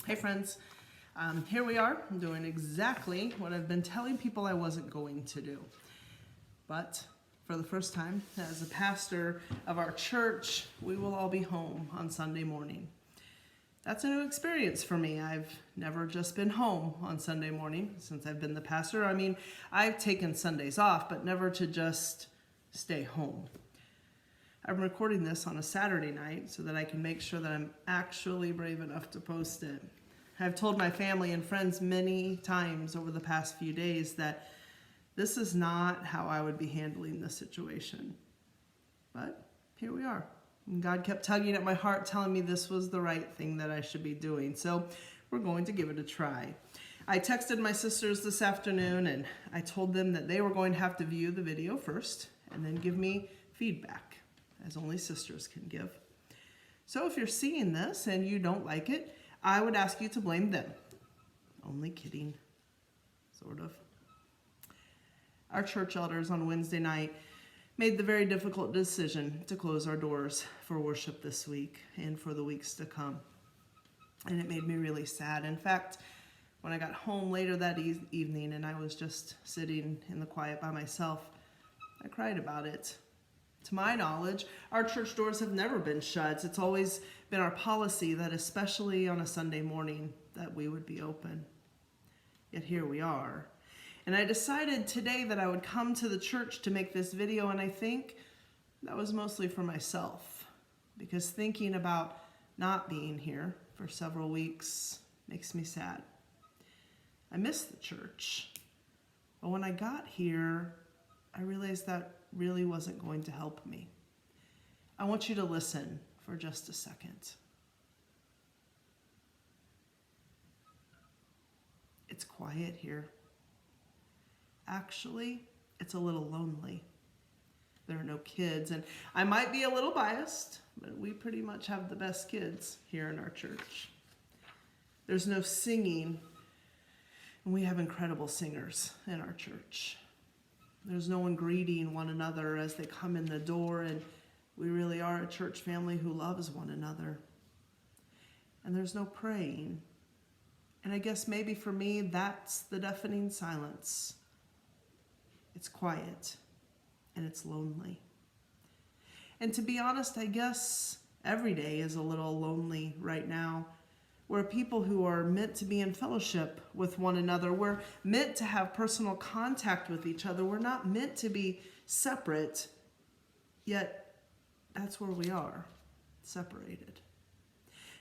Hey friends, here we are doing exactly what I've been telling people I wasn't going to do. But for the first time, as a pastor of our church, we will all be home on Sunday morning. That's a new experience for me. I've never just been home on Sunday morning since I've been the pastor. I mean, I've taken Sundays off, but never to just stay home. I'm recording this on a Saturday night so that I can make sure that I'm actually brave enough to post it. I've told my family and friends many times over the past few days that this is not how I would be handling this situation. But here we are. And God kept tugging at my heart, telling me this was the right thing that I should be doing. So we're going to give it a try. I texted my sisters this afternoon and I told them that they were going to have to view the video first and then give me feedback, as only sisters can give. So if you're seeing this and you don't like it, I would ask you to blame them. Only kidding, sort of. Our church elders on Wednesday night made the very difficult decision to close our doors for worship this week and for the weeks to come. And it made me really sad. In fact, when I got home later that evening and I was just sitting in the quiet by myself, I cried about it. To my knowledge, our church doors have never been shut. It's always been our policy that especially on a Sunday morning that we would be open. Yet here we are. And I decided today that I would come to the church to make this video, and I think that was mostly for myself, because thinking about not being here for several weeks makes me sad. I miss the church, but when I got here, I realized that really wasn't going to help me. I want you to listen for just a second. It's quiet here. Actually, it's a little lonely. There are no kids, and I might be a little biased, but we pretty much have the best kids here in our church. There's no singing, and we have incredible singers in our church. There's no one greeting one another as they come in the door, and we really are a church family who loves one another. And there's no praying. And I guess maybe for me, that's the deafening silence. It's quiet, and it's lonely. And to be honest, I guess every day is a little lonely right now. We're people who are meant to be in fellowship with one another. We're meant to have personal contact with each other. We're not meant to be separate, yet that's where we are, separated.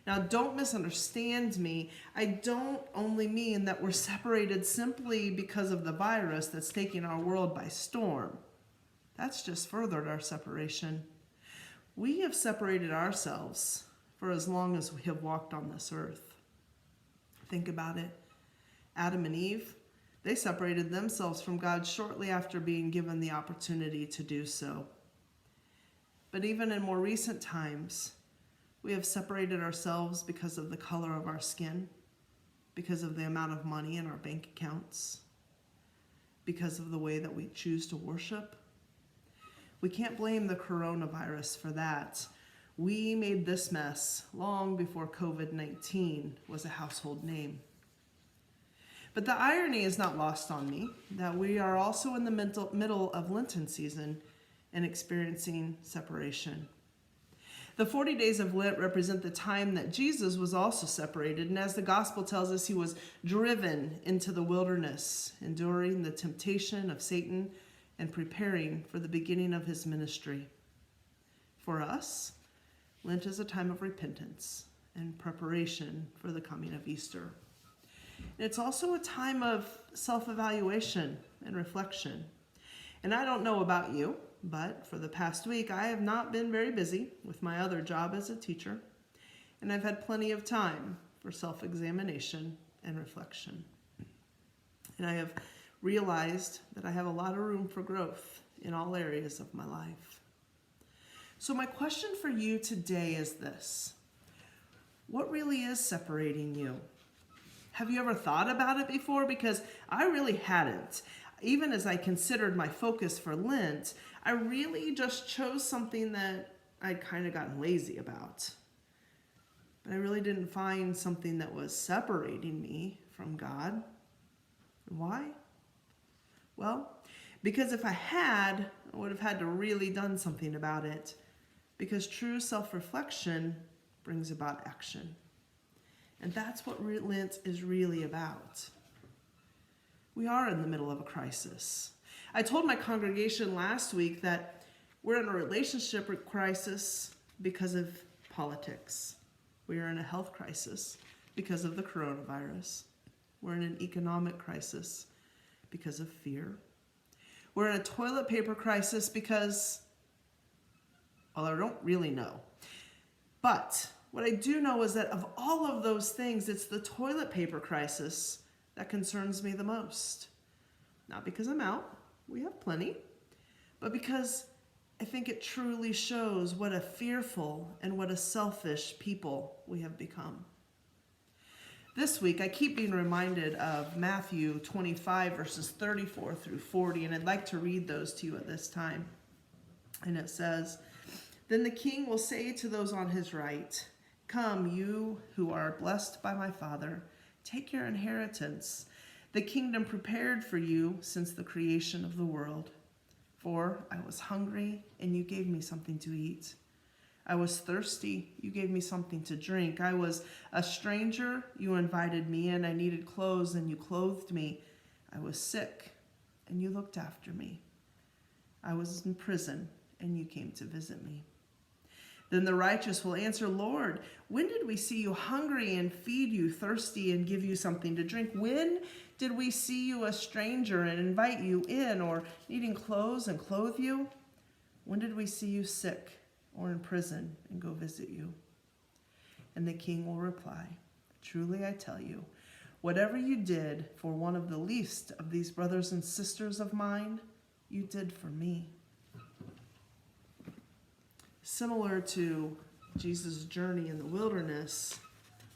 Now, don't misunderstand me. I don't only mean that we're separated simply because of the virus that's taking our world by storm. That's just furthered our separation. We have separated ourselves for as long as we have walked on this earth. Think about it. Adam and Eve, they separated themselves from God shortly after being given the opportunity to do so. But even in more recent times, we have separated ourselves because of the color of our skin, because of the amount of money in our bank accounts, because of the way that we choose to worship. We can't blame the coronavirus for that. We made this mess long before COVID-19 was a household name. But the irony is not lost on me that we are also in the middle of Lenten season and experiencing separation. The 40 days of Lent represent the time that Jesus was also separated, and as the gospel tells us, he was driven into the wilderness, enduring the temptation of Satan and preparing for the beginning of his ministry. For us, Lent is a time of repentance and preparation for the coming of Easter. It's also a time of self-evaluation and reflection. And I don't know about you, but for the past week, I have not been very busy with my other job as a teacher, and I've had plenty of time for self-examination and reflection. And I have realized that I have a lot of room for growth in all areas of my life. So my question for you today is this: what really is separating you? Have you ever thought about it before? Because I really hadn't. Even as I considered my focus for Lent, I really just chose something that I'd kind of gotten lazy about. but I really didn't find something that was separating me from God. Why? Well, because if I had, I would have had to really done something about it. Because true self-reflection brings about action. And that's what Lent is really about. We are in the middle of a crisis. I told my congregation last week that we're in a relationship crisis because of politics. We are in a health crisis because of the coronavirus. We're in an economic crisis because of fear. We're in a toilet paper crisis because, well, I don't really know. But what I do know is that of all of those things, it's the toilet paper crisis that concerns me the most. Not because I'm out, we have plenty, but because I think it truly shows what a fearful and what a selfish people we have become. This week, I keep being reminded of Matthew 25, verses 34 through 40, and I'd like to read those to you at this time. And it says, "Then the king will say to those on his right, 'Come, you who are blessed by my Father, take your inheritance, the kingdom prepared for you since the creation of the world. For I was hungry, and you gave me something to eat. I was thirsty, you gave me something to drink. I was a stranger, you invited me in. I needed clothes, and you clothed me. I was sick, and you looked after me. I was in prison, and you came to visit me.' Then the righteous will answer, 'Lord, when did we see you hungry and feed you, thirsty and give you something to drink? When did we see you a stranger and invite you in, or needing clothes and clothe you? When did we see you sick or in prison and go visit you?' And the king will reply, 'Truly I tell you, whatever you did for one of the least of these brothers and sisters of mine, you did for me.'" Similar to Jesus' journey in the wilderness,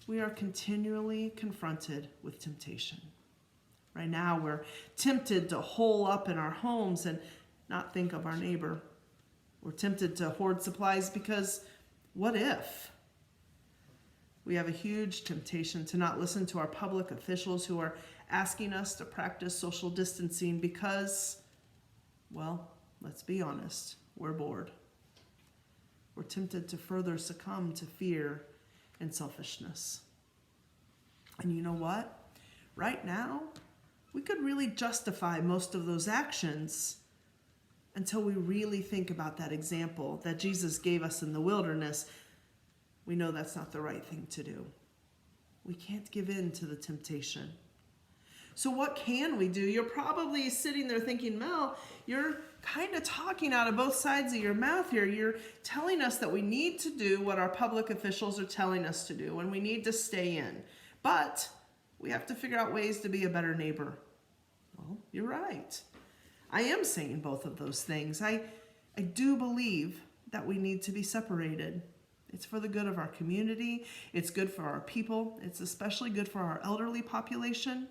we are continually confronted with temptation. Right now, we're tempted to hole up in our homes and not think of our neighbor. We're tempted to hoard supplies because what if? We have a huge temptation to not listen to our public officials who are asking us to practice social distancing because, well, let's be honest, we're bored. We're tempted to further succumb to fear and selfishness. And you know what? Right now, we could really justify most of those actions until we really think about that example that Jesus gave us in the wilderness. We know that's not the right thing to do. We can't give in to the temptation. So what can we do? You're probably sitting there thinking, Mel, you're kind of talking out of both sides of your mouth here. You're telling us that we need to do what our public officials are telling us to do, and we need to stay in. But we have to figure out ways to be a better neighbor. Well, you're right. I am saying both of those things. I do believe that we need to be separated. It's for the good of our community. It's good for our people. It's especially good for our elderly population.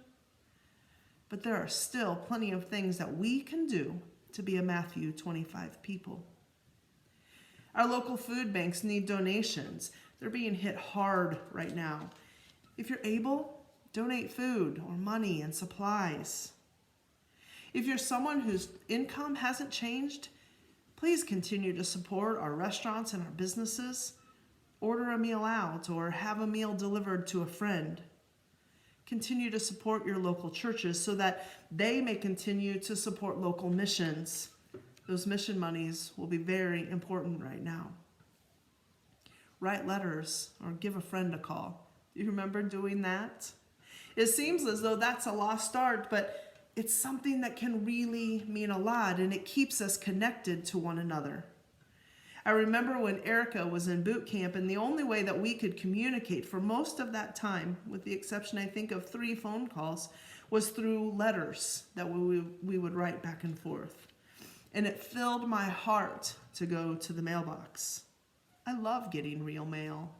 But there are still plenty of things that we can do to be a Matthew 25 people. Our local food banks need donations. They're being hit hard right now. If you're able, donate food or money and supplies. If you're someone whose income hasn't changed, please continue to support our restaurants and our businesses. Order a meal out or have a meal delivered to a friend. Continue to support your local churches so that they may continue to support local missions. Those mission monies will be very important right now. Write letters or give a friend a call. Do you remember doing that? It seems as though that's a lost art, but it's something that can really mean a lot, and it keeps us connected to one another. I remember when Erica was in boot camp, and the only way that we could communicate for most of that time, with the exception, I think, of 3 phone calls, was through letters that we would write back and forth. And it filled my heart to go to the mailbox. I love getting real mail,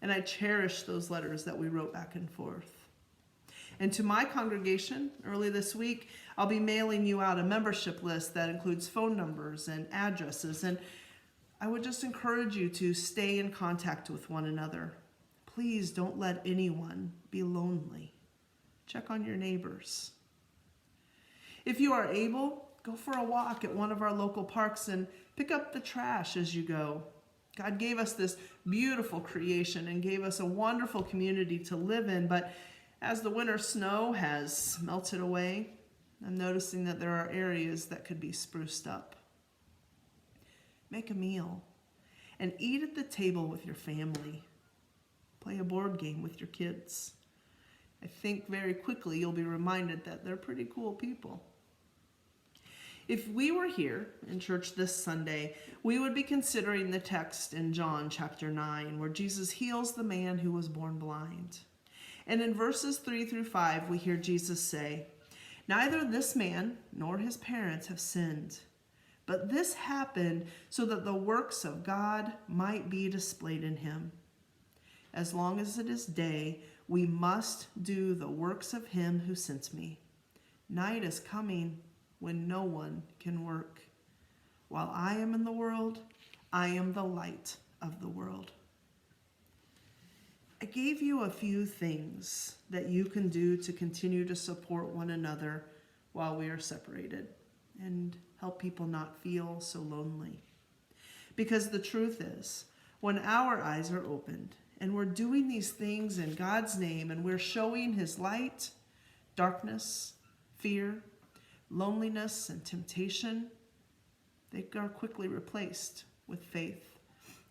and I cherish those letters that we wrote back and forth. And to my congregation, early this week, I'll be mailing you out a membership list that includes phone numbers and addresses, and I would just encourage you to stay in contact with one another. please don't let anyone be lonely. Check on your neighbors. If you are able, go for a walk at one of our local parks and pick up the trash as you go. God gave us this beautiful creation and gave us a wonderful community to live in, but as the winter snow has melted away, I'm noticing that there are areas that could be spruced up. Make a meal and eat at the table with your family. Play a board game with your kids. I think very quickly you'll be reminded that they're pretty cool people. If we were here in church this Sunday, we would be considering the text in John chapter 9, where Jesus heals the man who was born blind. And in verses 3 through 5, we hear Jesus say, "Neither this man nor his parents have sinned, but this happened so that the works of God might be displayed in him. As long as it is day, we must do the works of him who sent me. Night is coming when no one can work. While I am in the world, I am the light of the world." I gave you a few things that you can do to continue to support one another while we are separated and help people not feel so lonely. Because the truth is, when our eyes are opened and we're doing these things in God's name and we're showing his light, darkness, fear, loneliness, and temptation, they are quickly replaced with faith,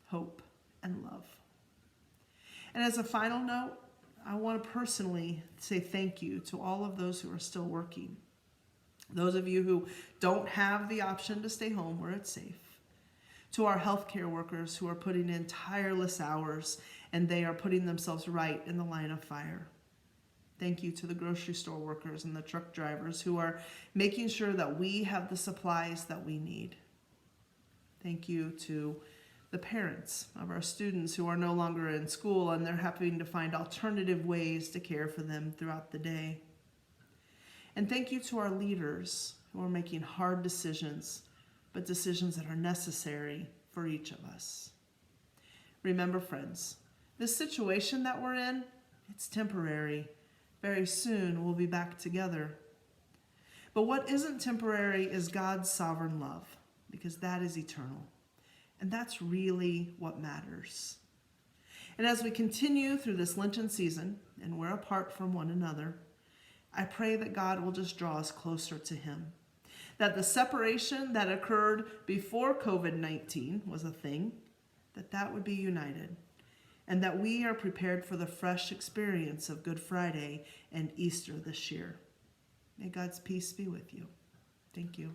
hope, and love. And as a final note, I want to personally say thank you to all of those who are still working. Those of you who don't have the option to stay home where it's safe. To our healthcare workers who are putting in tireless hours and they are putting themselves right in the line of fire. Thank you to the grocery store workers and the truck drivers who are making sure that we have the supplies that we need. Thank you to the parents of our students who are no longer in school and they're having to find alternative ways to care for them throughout the day. And thank you to our leaders who are making hard decisions, but decisions that are necessary for each of us. Remember, friends, this situation that we're in, it's temporary. Very soon we'll be back together. But what isn't temporary is God's sovereign love, because that is eternal. And that's really what matters. And as we continue through this Lenten season and we're apart from one another, I pray that God will just draw us closer to him. That the separation that occurred before COVID-19 was a thing, that would be united. And that we are prepared for the fresh experience of Good Friday and Easter this year. May God's peace be with you. Thank you.